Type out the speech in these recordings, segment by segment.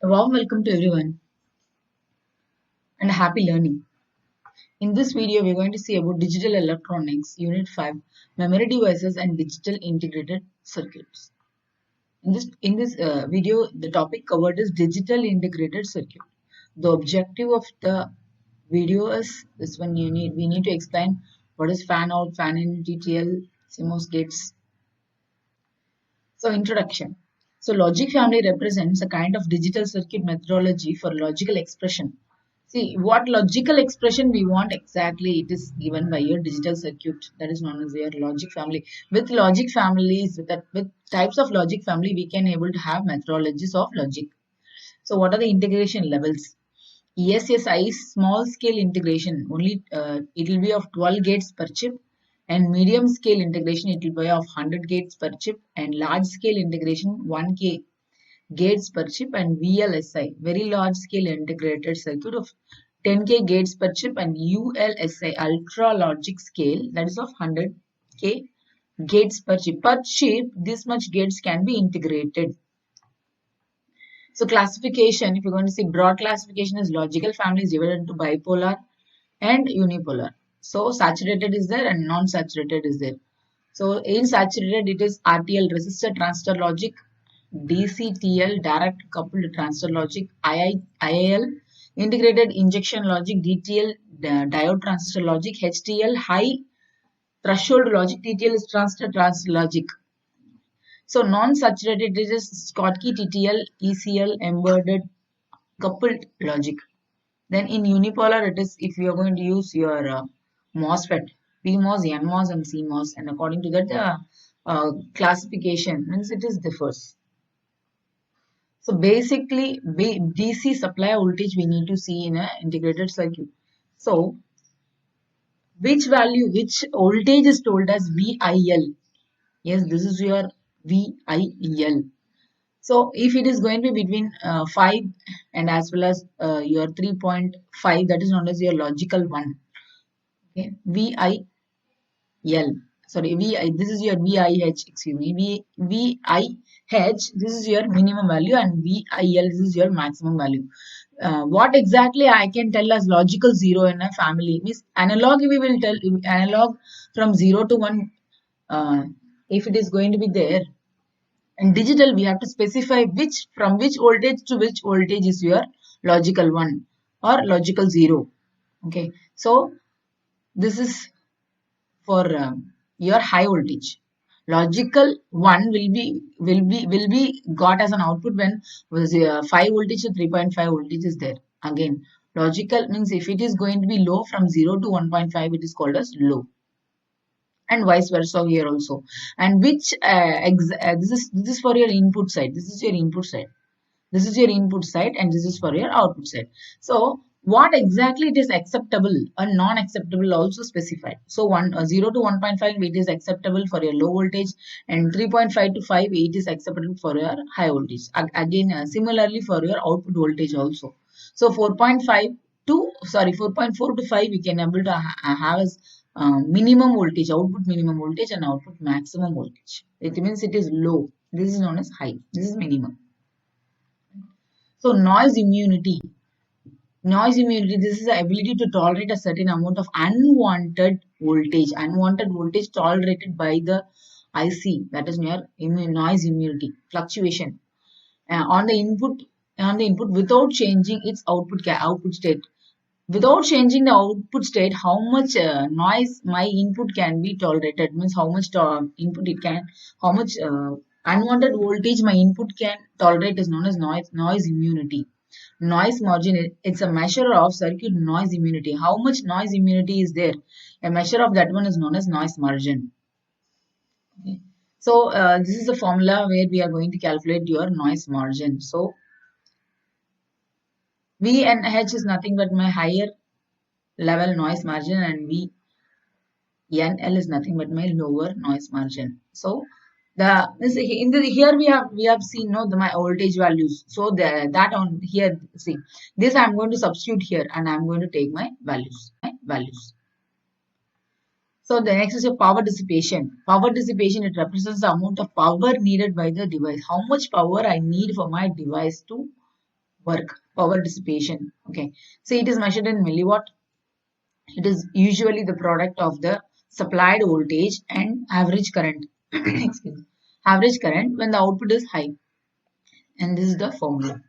A warm welcome to everyone and happy learning. In this video, we're going to see about digital electronics, Unit 5, memory devices and digital integrated circuits. In this video, the topic covered is digital integrated circuit. The objective of the video is this one. We need to explain what is fan out, fan in, TTL, CMOS gates. So introduction. So logic family represents a kind of digital circuit methodology for logical expression. See what logical expression we want exactly, it is given by your digital circuit, that is known as your logic family. With logic families, with types of logic family, we can able to have methodologies of logic. So what are the integration levels? ESSI is small scale integration. Only it will be of 12 gates per chip, and medium scale integration it will be of 100 gates per chip, and large scale integration 1K gates per chip, and VLSI very large scale integrated circuit of 10K gates per chip, and ULSI ultra logic scale that is of 100K gates per chip. Per chip, this much gates can be integrated. So classification, if you're going to see broad classification is logical family is divided into bipolar and unipolar. So saturated is there and non-saturated is there. So in saturated it is RTL resistor transistor logic, DCTL direct coupled transistor logic, IIL integrated injection logic, DTL diode transistor logic, HTL high threshold logic, TTL is transistor logic. So non-saturated is Schottky, TTL, ECL, embedded coupled logic. Then in unipolar, it is if you are going to use your MOSFET, PMOS, NMOS, and CMOS, and according to that classification means it is differs. So basically, DC supply voltage we need to see in an integrated circuit. So which voltage is told as VIL? Yes, this is your VIL. So if it is going to be between 5 and as well as your 3.5, that is known as your logical one. Okay, VIL. Sorry, VI. This is your VIH. Excuse me. VIH. This is your minimum value, and VIL. This is your maximum value. What exactly I can tell as logical zero in a family means analog. We will tell analog from 0 to 1. If it is going to be there. And digital, we have to specify which from which voltage to which voltage is your logical 1 or logical 0. Okay, so this is for your high voltage. Logical 1 will be got as an output when 5 voltage to 3.5 voltage is there. Again, logical means if it is going to be low from 0 to 1.5, it is called as low, and vice versa here also. And which this is for your input side, this is your input side, this is your input side, and this is for your output side. So what exactly it is acceptable and non-acceptable also specified. So 0 to 1.5 it is acceptable for your low voltage, and 3.5 to 5 it is acceptable for your high voltage. Again similarly for your output voltage also. So 4.4 to 5 we can able to have as minimum voltage, output minimum voltage, and output maximum voltage. It means it is low. This is known as high. This is minimum. So noise immunity. Noise immunity, this is the ability to tolerate a certain amount of unwanted voltage. Unwanted voltage tolerated by the IC, that is your noise immunity fluctuation on the input without changing its output state. Without changing the output state, how much noise my input can be tolerated means how much input it can, how much unwanted voltage my input can tolerate is known as noise immunity. Noise margin, it's a measure of circuit noise immunity. How much noise immunity is there? A measure of that one is known as noise margin. Okay. So this is the formula where we are going to calculate your noise margin. So V and H is nothing but my higher level noise margin, and VNL is nothing but my lower noise margin. So here we have seen my voltage values. So that on here, see this I'm going to substitute here, and I'm going to take my values. So the next is your power dissipation. Power dissipation, it represents the amount of power needed by the device. How much power I need for my device to work, power dissipation. Okay, so it is measured in milliwatt. It is usually the product of the supplied voltage and average current. Excuse me. Average current when the output is high, and this is the formula.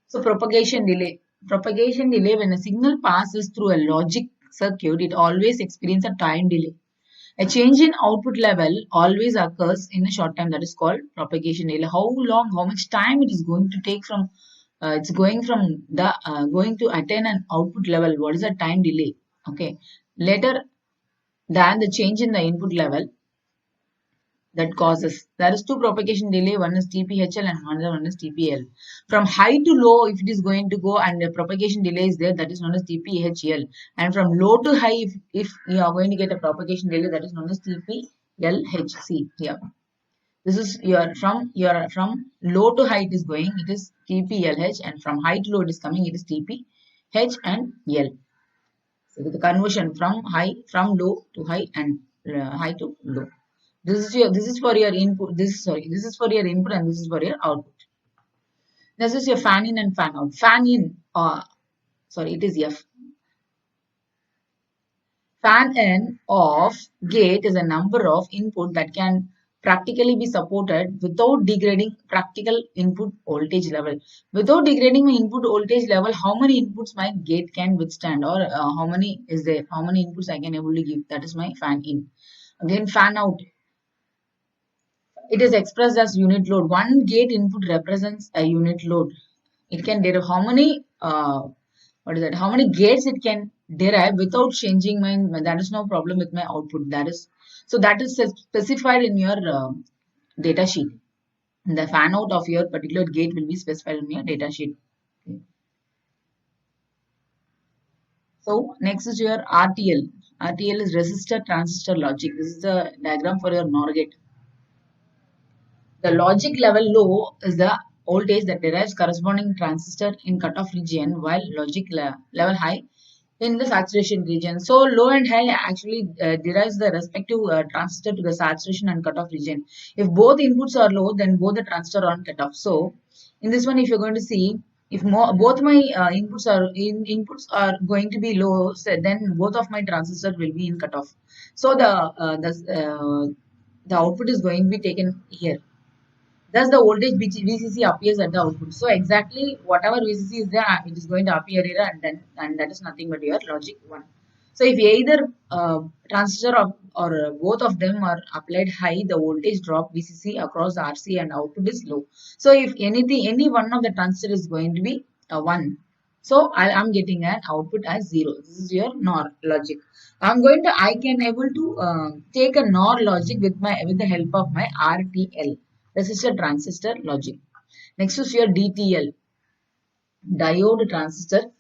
So propagation delay. Propagation delay, when a signal passes through a logic circuit, it always experiences a time delay. A change in output level always occurs in a short time, that is called propagation delay. How long, how much time it is going to take from it's going from the going to attain an output level. What is the time delay? Okay, later than the change in the input level that causes. There is two propagation delay, one is TPHL and another one is TPL. From high to low, if it is going to go and the propagation delay is there, that is known as TPHL. And from low to high, if you are going to get a propagation delay, that is known as TPLHC here. This is from low to high it is going, it is TPLH, and from high to low it is coming, it is TPH and L. So the conversion from low to high and high to low. This is for your input. This is for your input and this is for your output. This is your fan in and fan out. Fan in, it is F. Fan in of gate is a number of input that can practically be supported without degrading practical input voltage level. Without degrading my input voltage level, how many inputs my gate can withstand, or how many is there? How many inputs I can able to give? That is my fan in. Again, fan out. It is expressed as unit load. One gate input represents a unit load. It can derive how many how many gates it can derive without changing my, that is no problem with my output. That is specified in your data sheet. The fan out of your particular gate will be specified in your data sheet. Okay. So next is your RTL. RTL is resistor transistor logic. This is the diagram for your NOR gate. The logic level low is the voltage that derives corresponding transistor in cutoff region, while logic level high in the saturation region. So low and high actually derives the respective transistor to the saturation and cutoff region. If both inputs are low, then both the transistor are on cutoff. So in this one, if you're going to see, if both my inputs are going to be low, so then both of my transistors will be in cutoff. So the output is going to be taken here. Thus, the voltage VCC appears at the output. So, exactly whatever VCC is there, it is going to appear here, and that is nothing but your logic 1. So, if either transistor or both of them are applied high, the voltage drop VCC across the RC and output is low. So, if any one of the transistor is going to be 1, so I am getting an output as 0. This is your NOR logic. I can able to take a NOR logic with the help of my RTL. Resistor transistor logic. Next is your DTL, diode transistor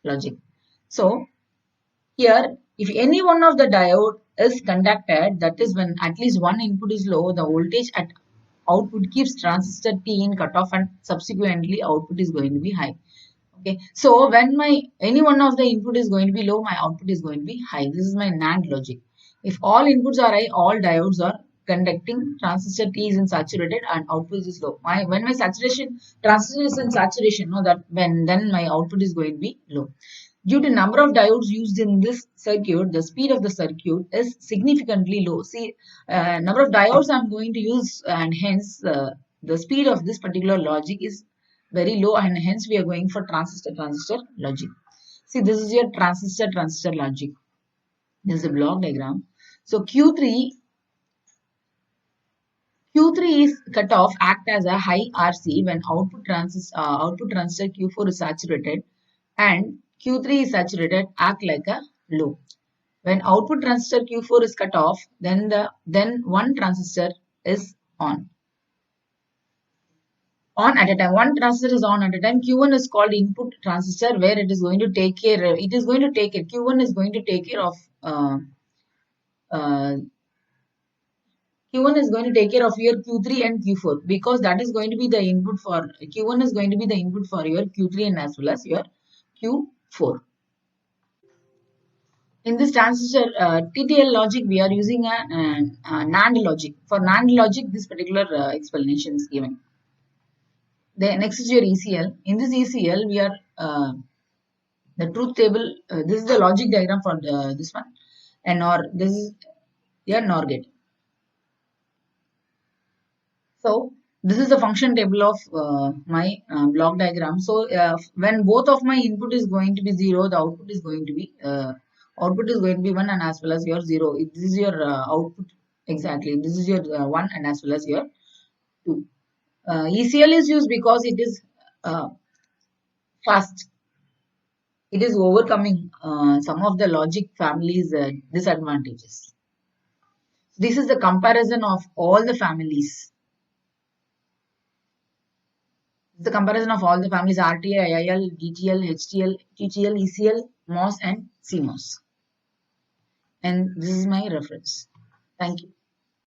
logic. So here, if any one of the diode is conducted, that is when at least one input is low, the voltage at output keeps transistor T in cutoff, and subsequently output is going to be high. Okay, so when any one of the input is going to be low, my output is going to be high. This is my NAND logic. If all inputs are high, all diodes are conducting, transistor T is in saturated and output is low. When my transistor is in saturation, then my output is going to be low. Due to number of diodes used in this circuit, the speed of the circuit is significantly low. See, number of diodes I'm going to use, and hence the speed of this particular logic is very low, and hence we are going for transistor logic. See, this is your transistor logic. This is a block diagram. So Q3 is cutoff act as a high RC when output transistor Q4 is saturated, and Q3 is saturated, act like a low. When output transistor Q4 is cut off, then one transistor is on at a time. One transistor is on at a time. Q1 is called input transistor, where it is going to take care. Q1 is going to take care of Q1 is going to take care of your Q3 and Q4, because that is going to be the input for Q1 is going to be the input for your Q3 and as well as your Q4. In this transistor TTL logic, we are using a NAND logic. For NAND logic, this particular explanation is given. Then next is your ECL. In this ECL, we are the truth table. This is the logic diagram for this one, and NOR. This is your NOR gate. So this is the function table of my block diagram. So when both of my input is going to be 0, the output is going to be 1, and as well as your 0. This is your output exactly. This is your 1, and as well as your 2. ECL is used because it is fast. It is overcoming some of the logic family's disadvantages. This is the comparison of all the families. The comparison of all the families RTA, IIL, DTL, HTL, TTL, ECL, MOS and CMOS. And this is my reference. Thank you.